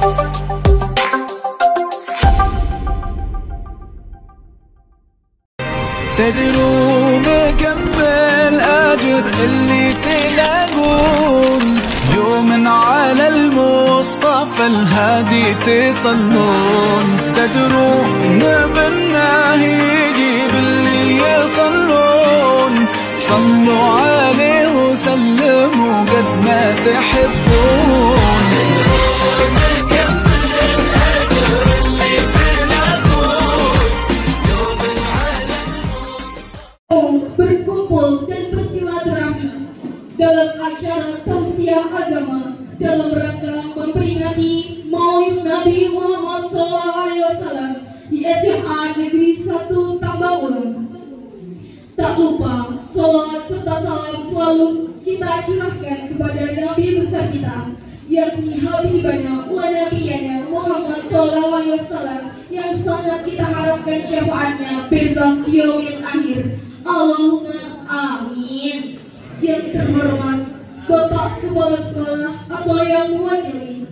تدرون كم بالأجر اللي تلاقون يوم على المصطفى الهادي تصلون. تدرون بالله يجيب اللي يصلون. صلوا عليه وسلموا قد ما تحبون. Berkumpul dan bersilaturahmi dalam acara tausiah agama dalam rangka memperingati Maulid Nabi Muhammad SAW di SMA Negeri 1 Tambawan. Tak lupa, salawat serta salam selalu kita curahkan kepada Nabi besar kita, yakni Habibana wa Nabiyana Muhammad SAW, yang sangat kita harapkan syafaatnya besok di yaumil akhir. Allahumma amin. Yang terhormat Bapak Kepala Sekolah atau yang mewakili,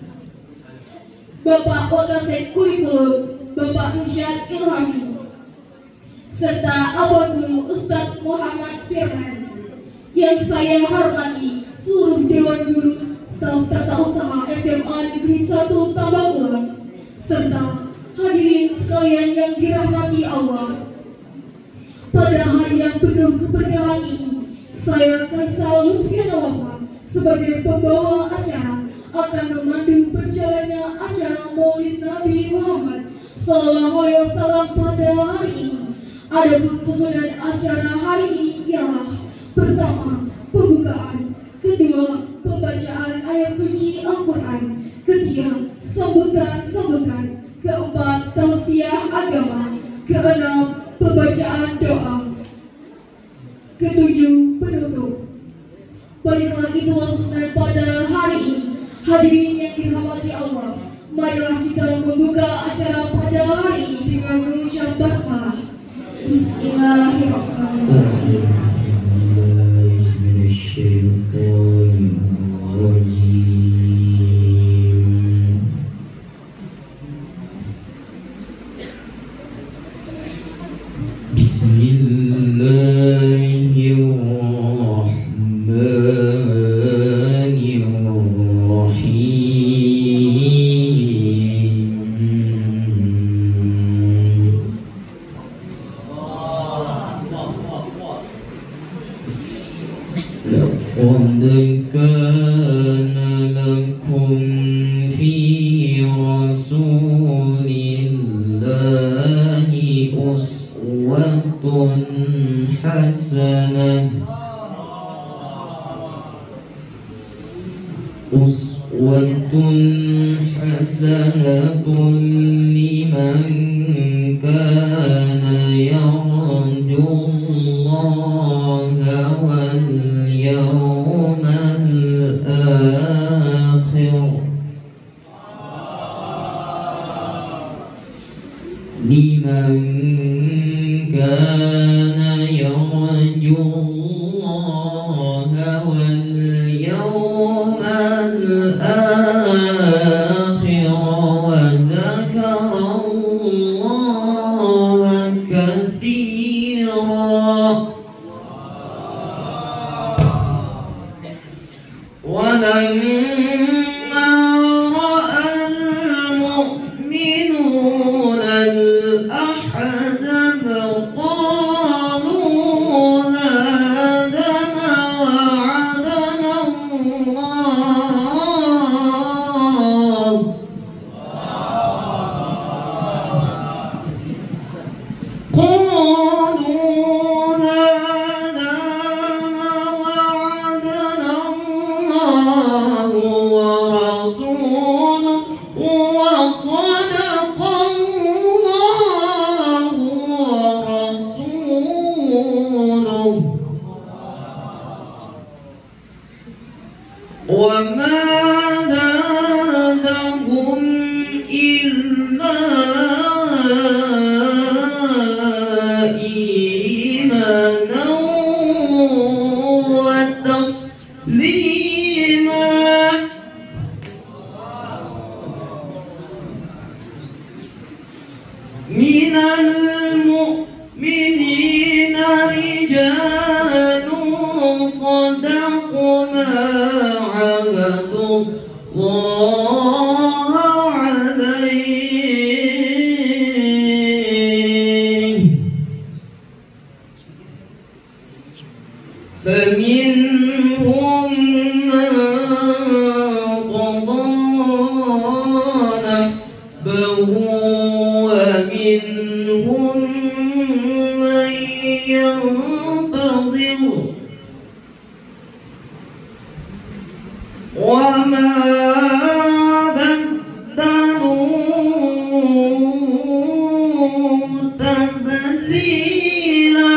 Bapak Wakasek Kurikulum Bapak Rusyad Ilhami, serta Abang Guru Ustadz Muhammad Firman. Yang saya hormati seluruh Dewan Guru, staf tata usaha SMA Negeri 1 Tambawan, serta hadirin sekalian yang dirahmati Allah. Pada hari yang penuh keberkahan ini, saya Kaisal Lutfiana Wafa sebagai pembawa acara akan memandu berjalannya acara Maulid Nabi Muhammad SAW pada hari ini. Adapun susunan acara hari ini ialah: pertama, pembukaan; kedua, pembacaan ayat suci Al-Quran; ketiga, sambutan; keempat, tausiah agama; keenam, pembacaan doa; ketujuh, penutup. Baiklah, itulah susunan pada hari ini. Hadirin yang dirahmati Allah, marilah kita membuka acara pada hari ini dengan mengucap basmalah. Bismillahirrahmanirrahim. minal mu'minina rijalun sadaqu ma 'ahadullah alaihi faminhum man qada nahbahu wa minhum man yantazir wa ma baddalu tabdila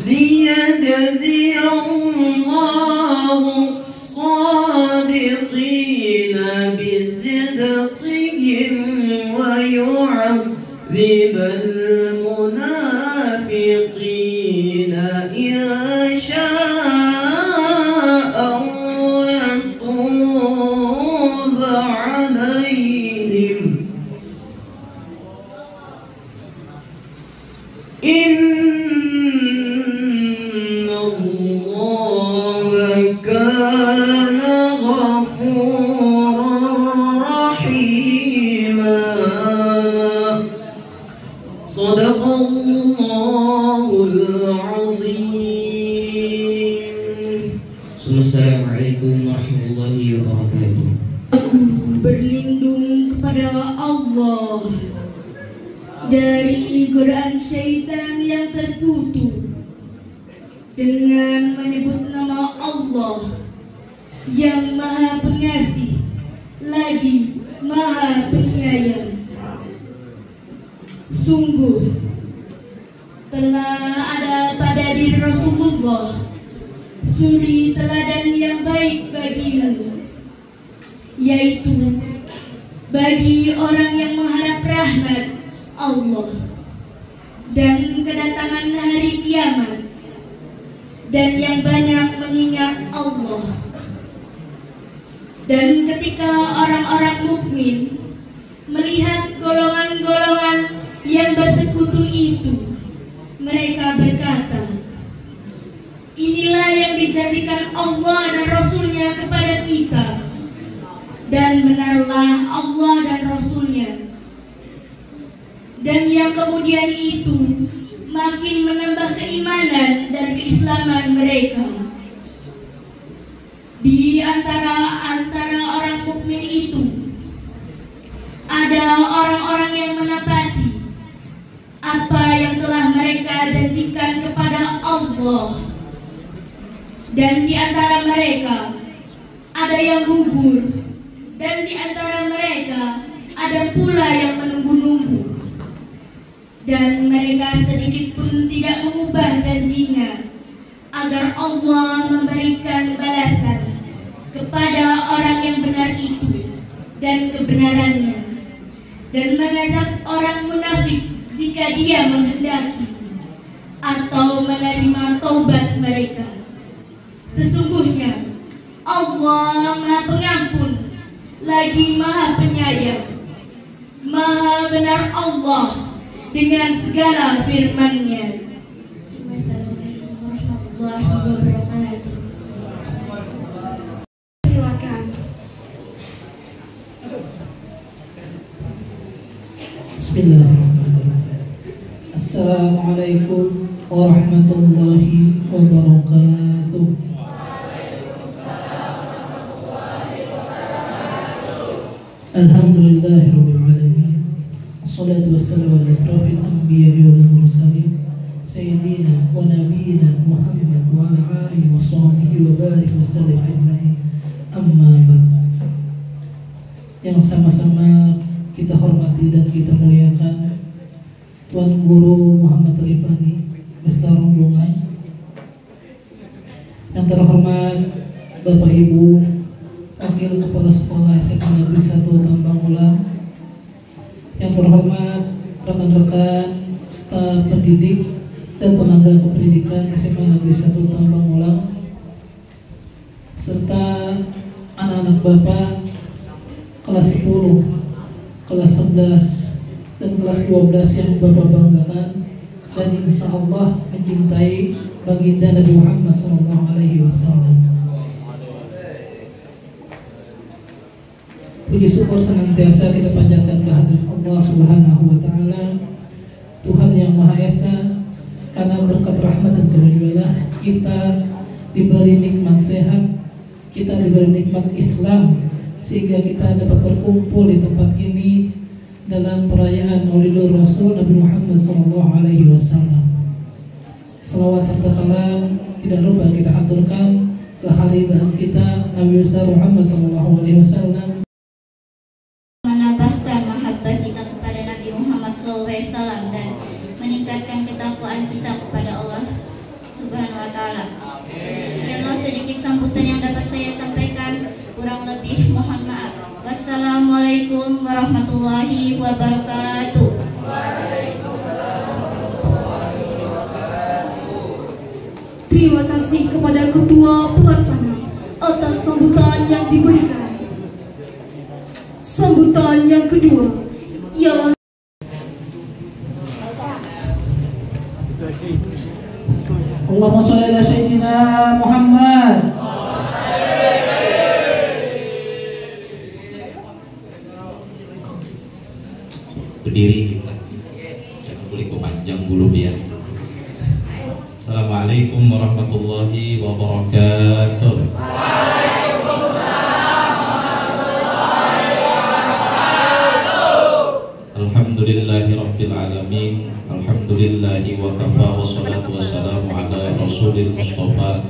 liyajzi Allahu as-sadiqina bisidqihim wa yu'adzibal munafiqina in sha'a wa yatuba 'alaihim inna Allaha kana ghafuran rahima. Shadaqallahul azim. Assalamualaikum warahmatullahi wabarakatuh. Aku berlindung kepada Allah dari godaan syaitan yang terkutuk dengan menyebut nama Allah yang Maha Pengasih lagi Maha Penyayang. Sungguh telah ada pada diri Rasulullah suri teladan yang baik bagimu, yaitu bagi orang yang mengharap rahmat Allah dan kedatangan hari kiamat dan yang banyak mengingat Allah. Dan ketika orang-orang mukmin melihat golongan-golongan yang bersekutu itu, mereka berkata, inilah yang dijanjikan Allah dan Rasul-Nya kepada kita, dan benarlah Allah dan Rasul-Nya. Dan yang kemudian itu makin menambah keimanan dan keislaman mereka. Di antara orang mukmin itu ada orang-orang yang menepati apa yang telah mereka janjikan kepada Allah, dan di antara mereka ada yang gugur, dan di antara mereka ada pula yang menunggu-nunggu. Dan mereka sedikit pun tidak mengubah janjinya agar Allah memberikan balasan kepada orang yang benar itu dan kebenarannya, dan mengajak orang munafik jika dia menghendaki atau menerima taubat mereka. Sesungguhnya Allah Maha Pengampun lagi Maha Penyayang. Maha benar Allah dengan segala firman-Nya. Wassalamualaikum warahmatullahi wabarakatuh. Silakan. Bismillahirrahmanirrahim. Assalamualaikum warahmatullahi wabarakatuh. Alhamdulillahirabbil alamin. Wassalatu wassalamu ala asrafil anbiya'i wal mursalin sayyidina wa nabiyyina Muhammad wa ala alihi wa sahbihi wa barik wa sallim ajma'in. Amma ba'd. Yang sama-sama kita hormati dan kita muliakan Tuan Guru Muhammad Rifani beserta rombongan, yang terhormat Bapak Ibu Wakil Kepala Sekolah SMA Negeri 1 Tambang Ulang, yang terhormat rekan-rekan staf pendidik dan tenaga kependidikan SMA Negeri 1 Tambang Ulang, serta anak-anak anak Bapak kelas 10, kelas 11, dan kelas 12 yang Bapak banggakan dan insya Allah mencintai baginda Nabi Muhammad SAW. Puji syukur senantiasa kita panjatkan kehadirat Allah Subhanahu wa Ta'ala, Tuhan yang Maha Esa. Karena berkat rahmat dan karunia kita diberi nikmat sehat, kita diberi nikmat Islam, sehingga kita dapat berkumpul di tempat ini dalam perayaan Maulidul Rasul Nabi Muhammad SAW. Salawat serta salam tidak lupa kita aturkan ke haribahan kita Nabi besar Muhammad SAW, menambahkan mahabbah kita kepada Nabi Muhammad SAW dan meningkatkan ketakwaan kita kepada Allah Subhanahu wa Ta'ala. Ya Allah, sedikit sambutan yang dapat saya sampaikan, kurang lebih mohon maaf. Wassalamualaikum warahmatullahi wabarakatuh. Terima kasih kepada Ketua Pelaksana atas sambutan yang diberikan. Sambutan yang kedua ialah Allahumma sholli ala sayyidina Muhammad. Berdiri, jangan boleh kepanjang dulu ya. Assalamualaikum warahmatullahi wabarakatuh. Alhamdulillahi rabbil alamin. Alhamdulillahi wa kafa wa salatu wassalamu ala rasulil mustafa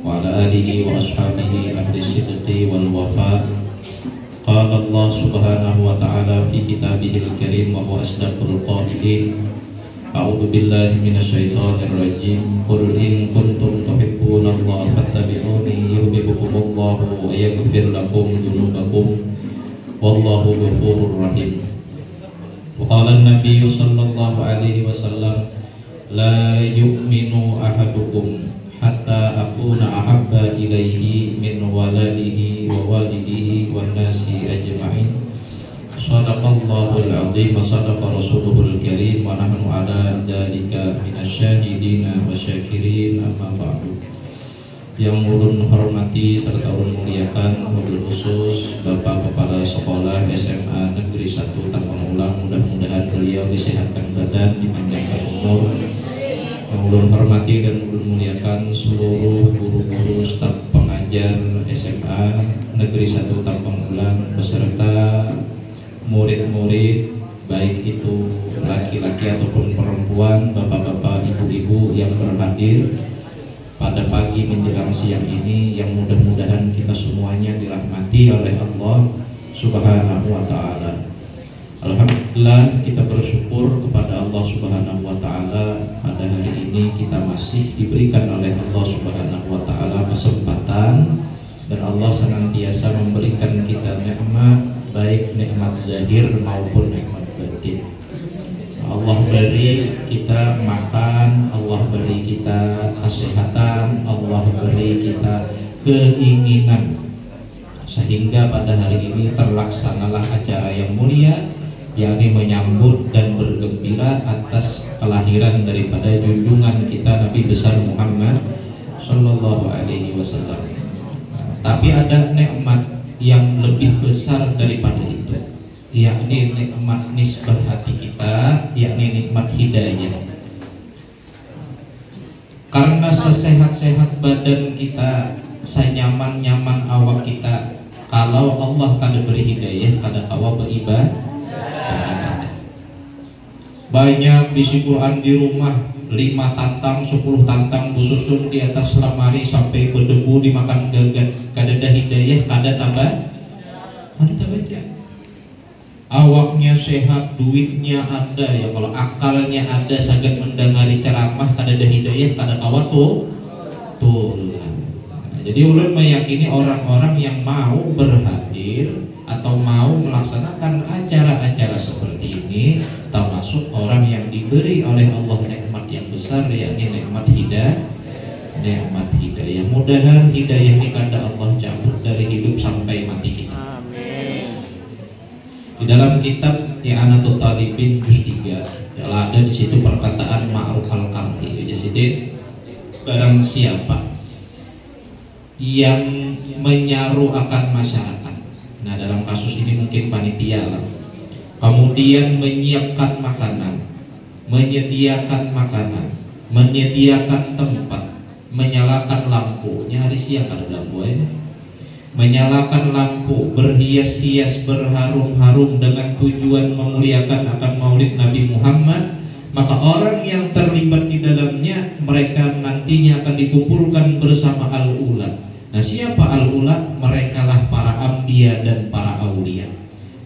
wa ala alihi wa ashabihi ahli sidqi wal wafa. Qala Allah subhanahu wa ta'ala fi kitabihil karim wa huwa asdaqul qailin. A'udzu billahi minasyaitonir rajim. Qul in kuntum tuhibbunallaha fattabi'uni yuhibbukumullahu wa yaghfir lakum dzunubakum wallahu ghafurur rahim. Qala an-nabiy sallallahu alaihi wasallam, la yu'minu ahadukum hatta akuna ahabba ilaihi min waladihi wa walidihi wan nasi ajma'in. Shadaqallahul azim wa sadaqa rasuluhul karim wa nahnu ala dzalika minasyahidina wa syakirin, amma ba'du. Yang ulun hormati serta ulun muliakan, wabil khusus Bapak Kepala Sekolah SMA Negeri 1 Tampang Ulang, mudah-mudahan beliau disehatkan badan, dipanjangkan umur. Yang ulun hormati dan ulun muliakan seluruh guru-guru staf pengajar SMA Negeri 1 Tampang Ulang beserta murid-murid, baik itu laki-laki ataupun perempuan, bapak-bapak, ibu-ibu yang berhadir pada pagi menjelang siang ini, yang mudah-mudahan kita semuanya dirahmati oleh Allah Subhanahu wa Ta'ala. Alhamdulillah, kita bersyukur kepada Allah Subhanahu wa Ta'ala, pada hari ini kita masih diberikan oleh Allah Subhanahu wa Ta'ala kesempatan, dan Allah senantiasa memberikan kita nikmat, baik nikmat zahir maupun nikmat batin. Allah beri kita makan, Allah beri kita kesehatan, Allah beri kita keinginan, sehingga pada hari ini terlaksanalah acara yang mulia, yakni menyambut dan bergembira atas kelahiran daripada junjungan kita Nabi besar Muhammad Sallallahu Alaihi Wasallam. Tapi ada nikmat yang lebih besar daripada itu, yakni nikmat nisbah hati kita, yakni nikmat hidayah. Karena sesehat-sehat badan kita, senyaman-nyaman awak kita, kalau Allah kada beri hidayah, kada kawa beribadah. Banyak bisi Quran di rumah, 5 tantang, 10 tantang bususun di atas lemari sampai berdebu dimakan gagat, kada ada hidayah, kada tambah, kada baca. Awaknya sehat, duitnya ada, ya kalau akalnya ada, saged mendengari ceramah, kada ada hidayah, kada kawa tuh. Jadi ulun meyakini orang-orang yang mau berhadir atau mau melaksanakan acara-acara seperti ini termasuk orang yang diberi oleh Allah nikmat yang besar, yakni nikmat hidayah. Mudah-mudahan hidayah ini kada Allah cabut dari hidup sampai dalam kitab I'anatul Talibin juz 3 ada di situ perkataan Ma'ruf al-Qarni. Jadi barang siapa yang menyaru akan masyarakat, nah dalam kasus ini mungkin panitia lah, kemudian menyiapkan makanan, menyediakan makanan, menyediakan tempat, menyalakan lampu, nyari siang ada lampu ini, menyalakan lampu, berhias-hias, berharum-harum dengan tujuan memuliakan akan maulid Nabi Muhammad, maka orang yang terlibat di dalamnya mereka nantinya akan dikumpulkan bersama al-ula. Nah, siapa al-ula? Merekalah para anbiya dan para aulia.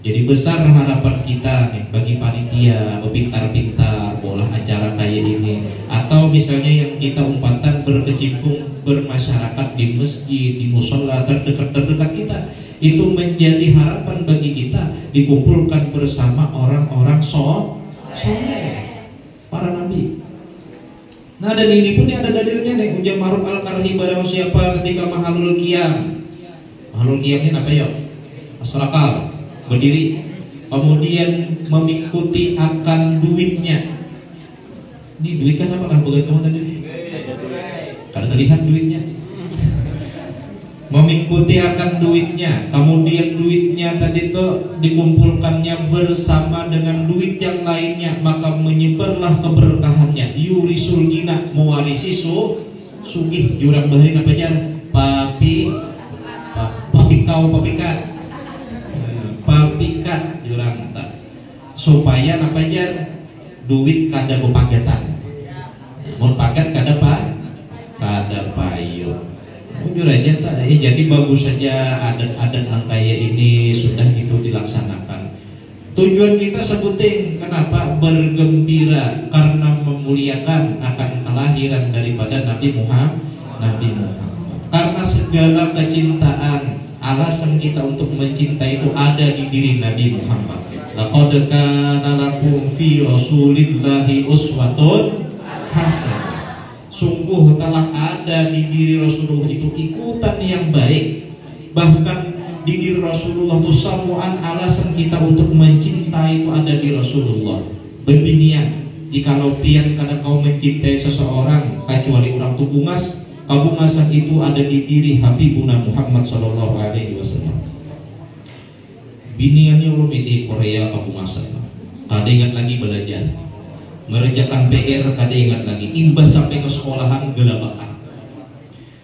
Jadi besar harapan kita nih bagi panitia, pintar-pintar bola acara kayak ini, atau misalnya yang kita umpatan berkecimpung bermasyarakat di masjid, di musola terdekat kita, itu menjadi harapan bagi kita dikumpulkan bersama orang-orang soleh, para nabi. Nah, dan ini pun ada dalilnya nih, ujar Ma'ruf al-Qarni, barang siapa ketika mahalul qiyam. Mahalul qiyam ini apa ya? Masyarakat berdiri, kemudian mengikuti akan duitnya. Ini duit kan apa kan begitu tadi? Karena terlihat duitnya. Mengikuti akan duitnya, kemudian duitnya tadi itu dikumpulkannya bersama dengan duit yang lainnya, maka menyebarlah keberkahannya. Yurisul gina, mewarisi sugih. Jurang bahari apa jar? Papikat jurang tak. Supaya apa jar? Duit kada bepagatan. Mun pagat kada payu. Jujur aja tak, jadi bagus saja adat-adat yang kayak ini sudah itu dilaksanakan. Tujuan kita sebutin kenapa? Bergembira karena memuliakan akan kelahiran daripada Nabi Muhammad. Karena segala kecintaan, alasan kita untuk mencintai itu ada di diri Nabi Muhammad. Laqad kana lakum fi Rasulillahi uswatun hasanah. Sungguh telah ada di diri Rasulullah itu ikutan yang baik. Bahkan di diri Rasulullah itu samuan alasan kita untuk mencintai itu ada di Rasulullah. Bebinian, jikalau pian karena kau mencintai seseorang kecuali orang tubungas, kabungasan itu ada di diri Habibuna Muhammad sallallahu alaihi wasallam. Biniannya belum di Korea kabungasan. Kada ingat lagi belajar. Mengerjakan PR kada ingat lagi, imbas sampai ke sekolahan gelabakan.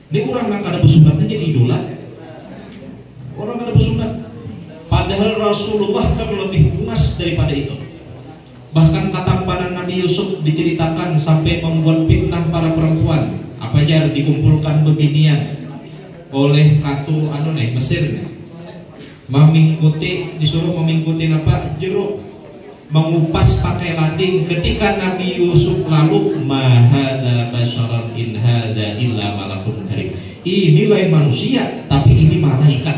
Ini orang yang kada bersunatnya jadi idola. Orang kada bersunat, padahal Rasulullah kan lebih luas daripada itu. Bahkan ketampanan Nabi Yusuf diceritakan sampai membuat fitnah para perempuan. Apa aja dikumpulkan bebinian oleh ratu Mesir. Disuruh memingkuti apa? Jeruk. Mengupas pakai lading. Ketika Nabi Yusuf lalu mahada basyaran in hada illa malakun karim. Ini lain manusia tapi ini malaikat.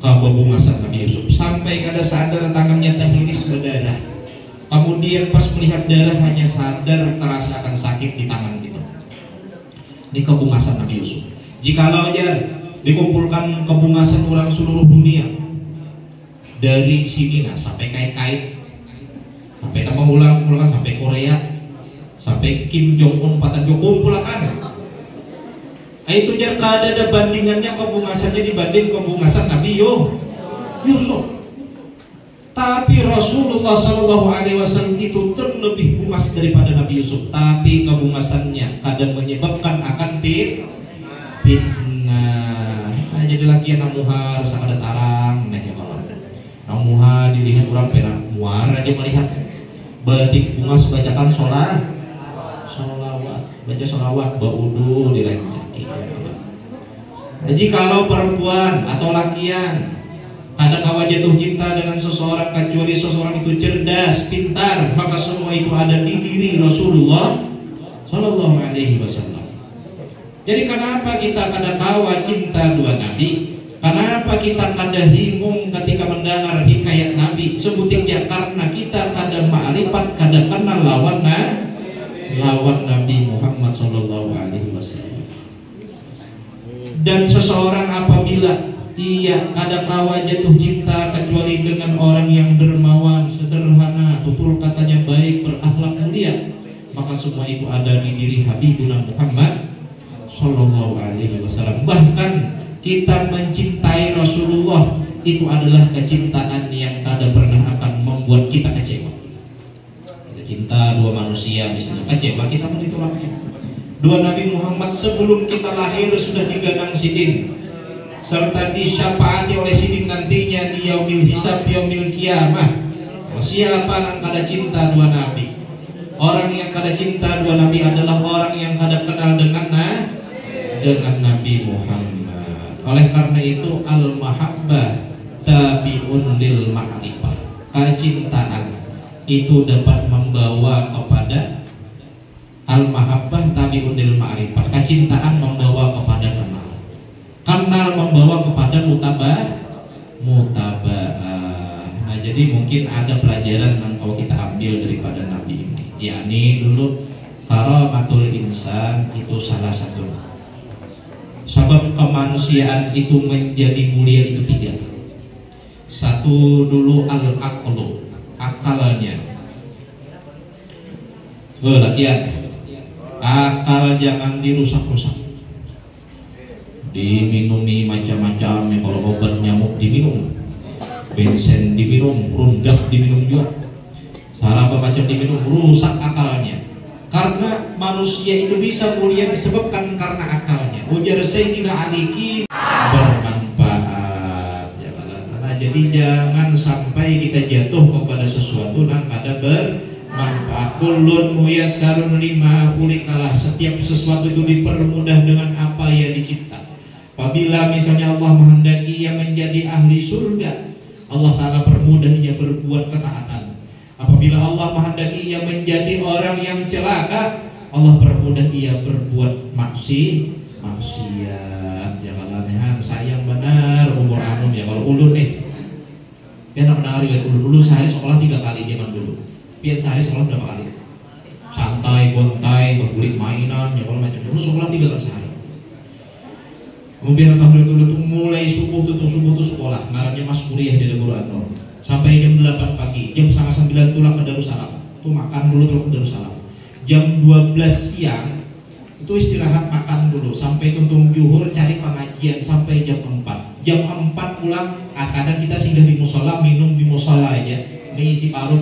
Kababungasan Nabi Yusuf sampai kada sadar tangannya terhiris berdarah. Kemudian pas melihat darah hanya sadar merasakan sakit di tangan itu. Ini kebungasan Nabi Yusuf. Jikalau aja dikumpulkan kebungasan orang seluruh dunia dari sini sampai kait-kait, sampai tambah ulang sampai Korea, sampai Kim Jong Un patan kumpulkan. Itu jar kada ada bandingannya kebungasannya dibanding kebungasan Nabi Yusuf. Tapi Rasulullah SAW itu terlebih bungas daripada Nabi Yusuf. Tapi kebungasannya kadang menyebabkan akan fitnah. Nah, jadi lagi yang namuha rasa ada tarang, nah ya kawan. Namuha dilihat orang pernah muar aja melihat. Batik bungas bacakan solawat, baca solawat, baudu dilanjaki. Jadi kalau perempuan atau lakian kada kawa jatuh cinta dengan seseorang kecuali seseorang itu cerdas, pintar, maka semua itu ada di diri Rasulullah Sallallahu Alaihi Wasallam. Jadi kenapa kita kada kawa cinta dua Nabi? Kenapa kita kada himung ketika mendengar hikayat Nabi? Sebutin dia karena kita kada ma'rifat, kada kenal lawan Nabi Muhammad sallallahu alaihi wasallam. Dan seseorang apabila ia kada kawa jatuh cinta kecuali dengan orang yang dermawan, sederhana, tutur katanya baik, berakhlak mulia. Maka semua itu ada di diri Habibuna Muhammad Sallallahu Alaihi Wasallam. Bahkan kita mencintai Rasulullah itu adalah kecintaan yang tak pernah akan membuat kita kecewa. Kita cinta dua manusia misalnya, kecewa kita menitolaknya. Dua Nabi Muhammad sebelum kita lahir sudah diganang sidin, serta disyafaati oleh sidin nantinya di yaumil hisab, yaumil kiamah. Siapa yang kada cinta dua Nabi? Orang yang kada cinta dua Nabi adalah orang yang kada kenal dengan Nabi Muhammad. Oleh karena itu al-mahabbah tabi'un lil ma'rifah. Kecintaan itu dapat membawa kepada al-mahabbah tabi'un lil ma'rifah. Kecintaan membawa kepada kenal. Kenal membawa kepada mutaba'ah. Nah, jadi mungkin ada pelajaran yang kalau kita ambil daripada Nabi ini. Yakni dulu karamatul insan itu salah satu sebab kemanusiaan itu menjadi mulia itu tiga. Satu dulu al-aqlu, akalnya. Lakian, akal jangan dirusak-rusak. Diminumi macam-macam, kalau obat nyamuk diminum, bensin diminum, rundak diminum juga, salah apa macam diminum, rusak akalnya. Karena manusia itu bisa mulia disebabkan karena akalnya. Ujar Sayyidina Ali bermanfaat. Nah, jadi jangan sampai kita jatuh kepada sesuatu yang kada bermanfaat. Kullun muyassarun lima khuliqalah. Setiap sesuatu itu dipermudah dengan apa yang dicipta. Apabila misalnya Allah menghendaki ia menjadi ahli surga, Allah Ta'ala permudah ia berbuat ketaatan. Apabila Allah menghendaki ia menjadi orang yang celaka, Allah permudah ia berbuat maksiat. Ya kalau sayang benar umur anum ya. Kalau ulun dia nak mendengar riwayat ulun sehari sekolah 3 kali zaman dulu. Pian sehari sekolah berapa kali? Santai, gontai, bergulit mainan, ya kalau macam dulu sekolah 3 kali sehari. Kemudian tahun itu mulai subuh tuh sekolah, ngarannya mas kuliah di Guru Anwar. Sampai jam 8 pagi, jam 9 tulang ke Darussalam. Itu makan dulu terus ke Darussalam. Jam 12 siang itu istirahat makan dulu sampai tuntung zuhur cari pengajian sampai jam 4. Jam 4 pulang, kadang kita singgah di musola, minum di musola aja, ngisi parut.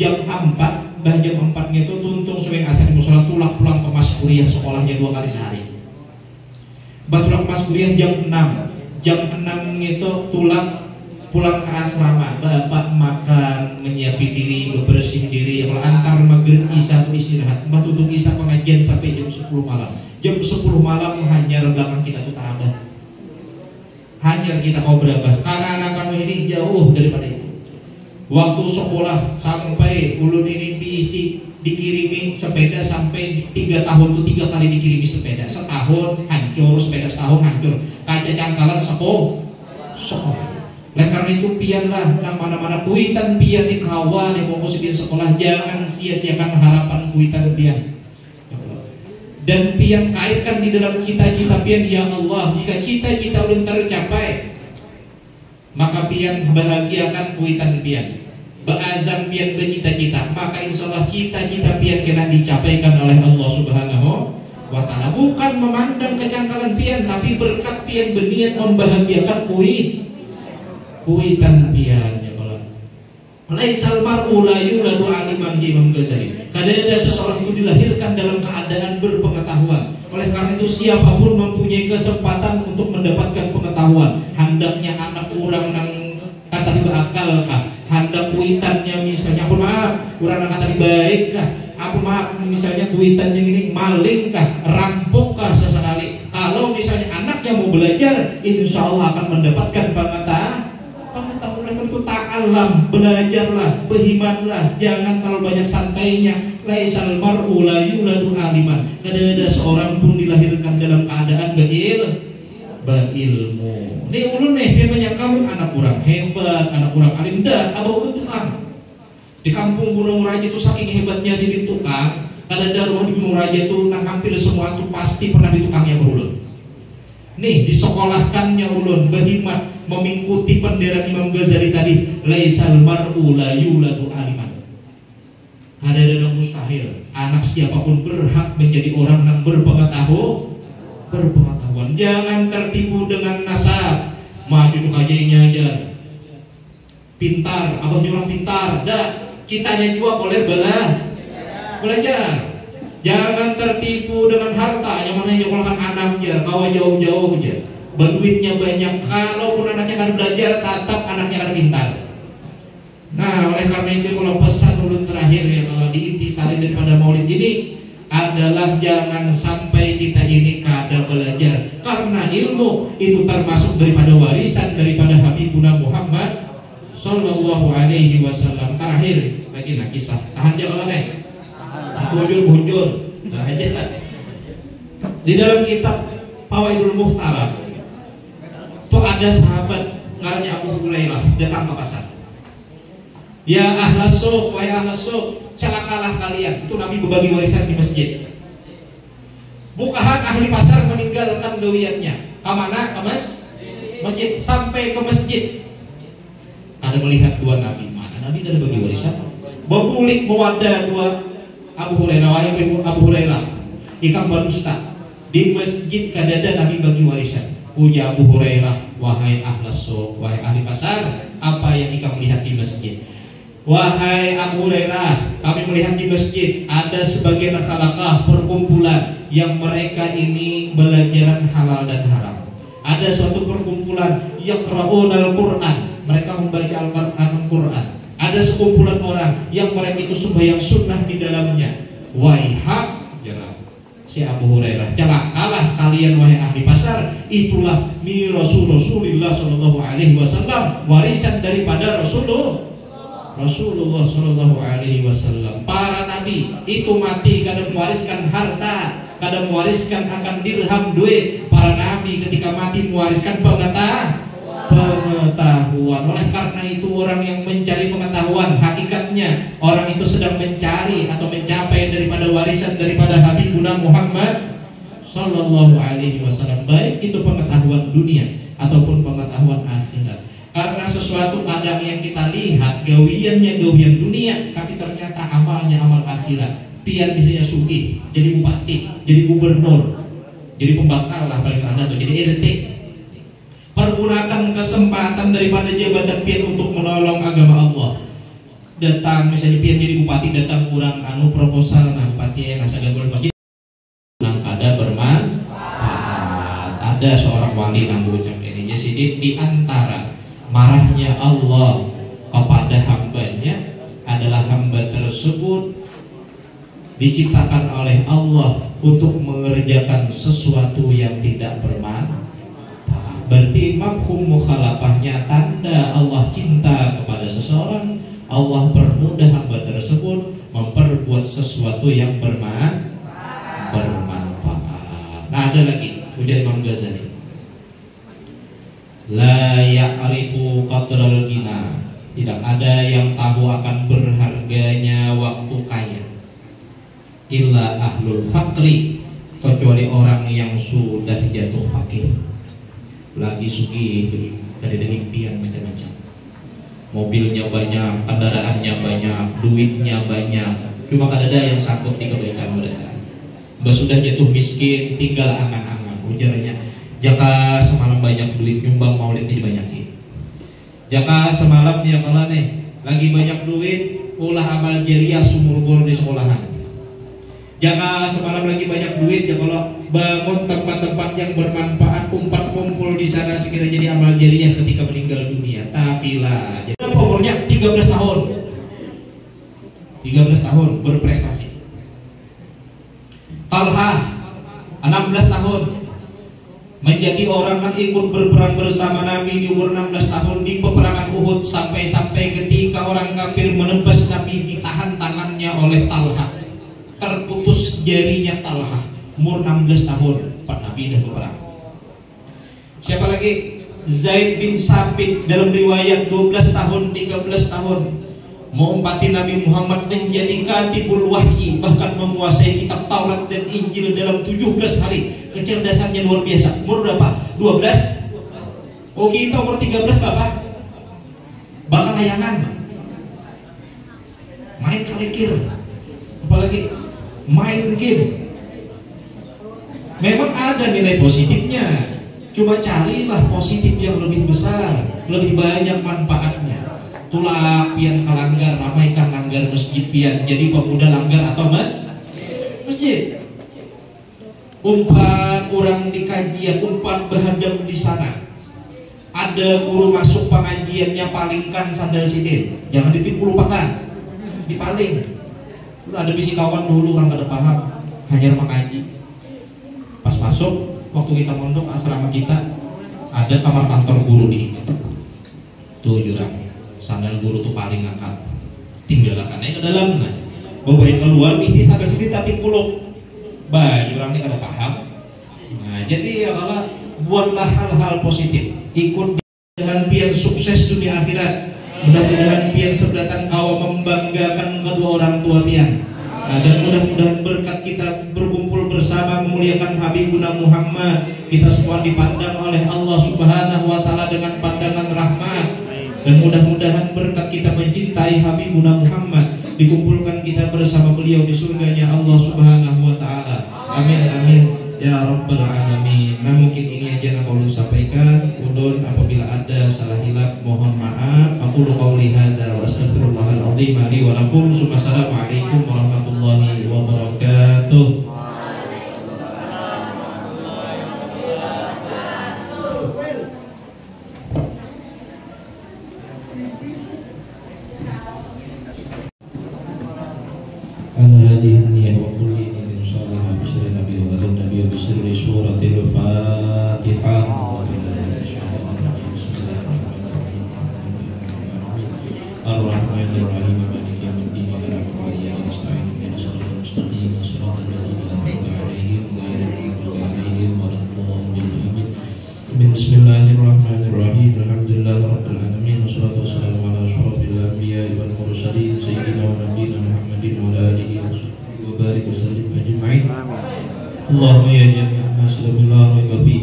Jam 4, jam 4-nya itu tuntung sering asar di musola, pulang ke mas kuliah sekolahnya 2 kali sehari. Pulang ke mas kuliah jam 6. Jam 6 itu pulang ke asrama, bapak makan, menyiapin diri, bebersih diri. Kalau antar maghrib isya itu istirahat, mbak tutup isya pengajian sampai jam 10 malam. Jam 10 malam hanyar belakang kita tuh tarabah, hanyar kita kau berabah. Karena anak kamu ini jauh daripada itu. Waktu sekolah sampai ulun ini dikirimi sepeda sampai 3 tahun tuh 3 kali dikirimi sepeda. Setahun hancur, sepeda setahun hancur. Kaca cangkalan sekolah. Oleh karena itu pianlah nang mana-mana kuitan pian di kawan yang mau masukin sekolah, jangan sia-siakan harapan kuitan pian. Dan pian kaitkan di dalam cita-cita pian, ya Allah, jika cita-cita belum tercapai, maka pian bahagiakan kuitan pian. Beazam pian bercita-cita, maka insya Allah cita-cita pian kena dicapaikan oleh Allah Subhanahu wa Ta'ala. Bukan memandang kecangkalan pian, tapi berkat pian berniat membahagiakan kuitan pian ya Allah. Laisal mar'u la yuladu aliman Imam Ghazali. Kadang ada seseorang itu dilahirkan dalam keadaan berpengetahuan. Oleh karena itu siapapun mempunyai kesempatan untuk mendapatkan pengetahuan. Hendaknya anak orang nang kata berakal kah? Hendak kuitannya misalnya, ampun maaf, orang nang kata baik kah? Ampun maaf, misalnya kuitannya ini maling kah? Rampok kah sesekali? Kalau misalnya anaknya mau belajar, insya Allah akan mendapatkan pengetahuan. Itu ta'alam, belajarlah, berhimanlah, jangan terlalu banyak santainya. Laisal mar'u la yuladu aliman. Kada ada seorang pun dilahirkan dalam keadaan berilmu. Nih ulun dia banyak kamu anak kurang hebat, anak kurang alim, dan abang tukang. Di kampung Gunung Raja itu saking hebatnya si tukang, kada ada rumah di Gunung Raja itu nang hampir semua itu pasti pernah ditukangnya berulun. Nih disekolahkannya ulun berhimmat mengikuti penderan Imam Ghazali tadi, laisal mar'u la yuladu aliman. Ada mustahil anak siapapun berhak menjadi orang yang berpengetahuan. Jangan tertipu dengan nasab. Mah cucu aja ini aja pintar, abahnya orang pintar. Dah, kitanya juga boleh belajar. Jangan tertipu dengan harta. Yang mana nyekolahkan anaknya, kawan jauh-jauh aja. Berduitnya banyak, kalaupun anaknya akan belajar, tetap anaknya akan pintar. Nah, oleh karena itu kalau pesan ulun terakhir ya, kalau diintisari daripada maulid ini adalah jangan sampai kita ini kada belajar, karena ilmu itu termasuk daripada warisan daripada Habibuna Muhammad Sallallahu Alaihi Wasallam. Terakhir lagi nak kisah, tahan jangan nih, bujur, aja. Di dalam kitab Fawaidul Mukhtaram itu ada sahabat ngarannya Abu Hurairah datang ke pasar. Ya ahlas suq, wahai ahlas suq, celakalah kalian. Itu Nabi berbagi warisan di masjid. Bukahan ahli pasar meninggalkan gawiannya. Kemana? Ke masjid. Sampai ke masjid. Ada melihat dua Nabi. Mana Nabi ada bagi warisan? Bebulik mewadah dua Abu Hurairah. Wahai Abu Hurairah, ikam berdusta. Di masjid kadada Nabi bagi warisan. Uja Abu Hurairah, wahai ahlas suq, wahai ahli pasar, apa yang ikam lihat di masjid? Wahai Abu Hurairah, kami melihat di masjid ada sebagian khalaqah perkumpulan yang mereka ini belajaran halal dan haram. Ada suatu perkumpulan yaqra'unal Qur'an, mereka membaca Al-Quran. Ada sekumpulan orang yang mereka itu sembahyang sunnah di dalamnya. Waihak, si Abu Hurairah, celakalah kalian wahai ahli pasar, itulah Rasulullah Sallallahu Alaihi Wasallam, warisan daripada Rasulullah Sallallahu Alaihi Wasallam. Para nabi itu mati kada mewariskan harta, kada mewariskan akan dirham duit. Para nabi ketika mati mewariskan pengetahuan. Oleh karena itu orang yang mencari pengetahuan, hakikatnya orang itu sedang mencari atau mencapai daripada warisan daripada Habibuna Muhammad Sallallahu Alaihi Wasallam, baik itu pengetahuan dunia ataupun pengetahuan akhirat. Karena sesuatu kadang yang kita lihat gawiannya gawian dunia, tapi ternyata amalnya amal akhirat. Pian misalnya sugih, jadi bupati, jadi gubernur, jadi pembakar lah paling rendah tuh, jadi RT. Pergunakan kesempatan daripada jabatan pian untuk menolong agama Allah. Datang misalnya pian jadi bupati, datang kurang proposal, nah bupati nasa gabul masjid, nang kada bermanfaat. Ada seorang wali nang ucap ini, jadi di antara marahnya Allah kepada hambanya adalah hamba tersebut diciptakan oleh Allah untuk mengerjakan sesuatu yang tidak bermanfaat. Berarti mafhum mukhalafahnya tanda Allah cinta kepada seseorang, Allah permudah hamba tersebut memperbuat sesuatu yang bermanfaat. Nah ada lagi ujar Imam Ghazali, la ya'rifu qadral ghina, tidak ada yang tahu akan berharganya waktu kaya, illa ahlul faqri, kecuali orang yang sudah jatuh fakir. Lagi sugih dari impian macam-macam, mobilnya banyak, kendaraannya banyak, duitnya banyak, cuma kada ada yang sangkut di kebaikan mereka. Sudah jatuh miskin, tinggal angan-angan. Ujarnya, jaka semalam banyak duit nyumbang maulid dibanyakin. Jaka semalam ya kalau nih lagi banyak duit ulah amal jariah sumur-sumur di sekolahan. Jaka semalam lagi banyak duit ya kalau bangun tempat-tempat yang bermanfaat, umpat kumpul di sana sekira jadi amal jariah ketika meninggal dunia. Tapi lah, jadi umurnya 13 tahun. 13 tahun berprestasi. Talha 16 tahun menjadi orang yang ikut berperang bersama Nabi di umur 16 tahun di peperangan Uhud, sampai-sampai ketika orang kafir menembas Nabi ditahan tangannya oleh Talha, terputus jarinya Talha. Umur 16 tahun Pak Nabi dah berperang. Siapa lagi? Zaid bin Sabit dalam riwayat 12 tahun 13 tahun mengumpati Nabi Muhammad menjadi katibul wahyi, bahkan menguasai kitab Taurat dan Injil dalam 17 hari. Kecerdasannya luar biasa. Umur berapa? 12? Oh, kita umur 13 Bapak bakal layangan, main kalekir, apalagi main game. Memang ada nilai positifnya, cuma carilah positif yang lebih besar, lebih banyak manfaatnya. Tulak pian kalanggar, ramaikan langgar masjid pian, jadi pemuda langgar atau masjid. Umpat orang di kajian, umpat berhadam di sana. Ada guru masuk pengajiannya, palingkan sandal sidin, jangan ditipu, lupakan, dipaling. Lu ada bisi kawan dulu orang kada paham, hanya mengaji. Pas masuk, waktu kita mondok asrama kita, ada kamar kantor guru di tuh jurang. Sandal guru tuh paling ngangkat, tinggalkannya ke dalam. Nah, bawain keluar, binti sampai sini tati puluk. Bah, jurang ini kada paham. Nah, jadi ya kalau buatlah hal-hal positif, ikut dengan pian sukses dunia akhirat. Mudah-mudahan pian sebelatan kau membanggakan kedua orang tua pian. Nah, dan mudah-mudahan berkat kita berkumpul bersama memuliakan Habibuna Muhammad, kita semua dipandang oleh Allah Subhanahu wa taala dengan pandangan rahmat. Dan mudah-mudahan berkat kita mencintai Habibuna Muhammad, dikumpulkan kita bersama beliau di surganya Allah Subhanahu wa taala. Amin amin ya rabbal alamin. Nah, mungkin ini aja yang aku sampaikan. Udun apabila ada salah hilaf mohon maaf. Aku qauli hadza wa astaghfirullahal azim li wa lakum. Wassalamualaikum warahmatullahi wabarakatuh. Bismillahirrahmanirrahim. Alhamdulillahirabbil alamin wassalatu wassalamu ala asyrofil anbiya'i wal mursalin sayyidina wa nabiyina Muhammadin wa ala alihi wa barik wa sallim ajma'in. Allahumma ya jami'an nas la raiba fi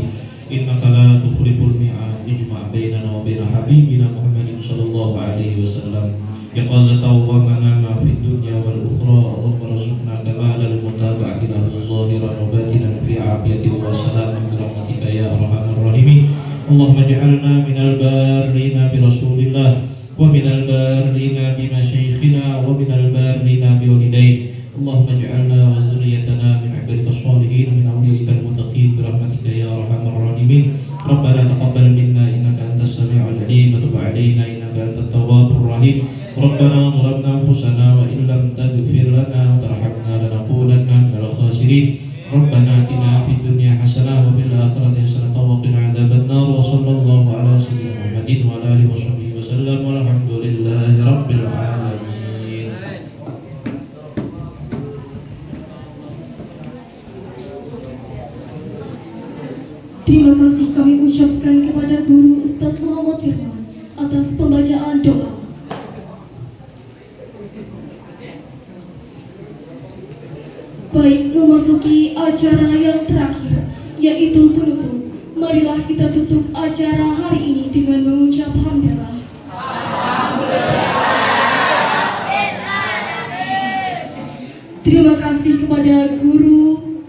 innaka la tukhliful mi'ad ijma' bainana wa bain habibina Muhammadin sallallahu alaihi wasallam yaqazatan wa manama fid dunya wal ukhra. Allahumma rzuqna kamalal mutaba'ati lahu zahiran wa batinan fi afiyatin wa salamin bi rahmatika ya arhamar rahimin. Allahumma ij'alna minal barrina bi rasulillah wa minal barrina bi masyayikhina wa minal barrina bi walidain. Allahumma ij'alna wa zurriyatana min ibadika shalihin min awliyaika al-muttaqin bi rahmatika ya arhamar rahimin. Rabbana taqabbal minna innaka antas sami'ul alim wa tub 'alaina innaka antat tawwabur rahim. Rabbana zalamna anfusana wa illam taghfir lana wa tarhamna lanakunanna minal khasirin. Rabbana atina fid dunya hasanah wa fil akhirati hasanah wa qina adzaban nar. Wa sallallahu ala sayyidina Muhammadin wa ala alihi washabbihi wasallam walhamdulillahi rabbil alamin. Terima kasih kami ucapkan kepada Guru Ustadz Muhammad Firman atas pembacaan doa. Baik, memasuki acara yang terakhir, yaitu penutup. Marilah kita tutup acara hari ini dengan mengucap hamdalah. Terima kasih kepada Guru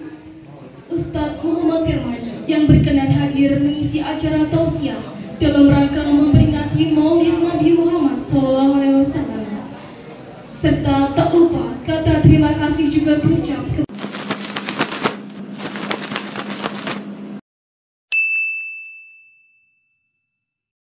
Ustadz Muhammad Firman yang berkenan hadir mengisi acara tausiah dalam rangka memperingati Maulid Nabi Muhammad SAW, serta tak lupa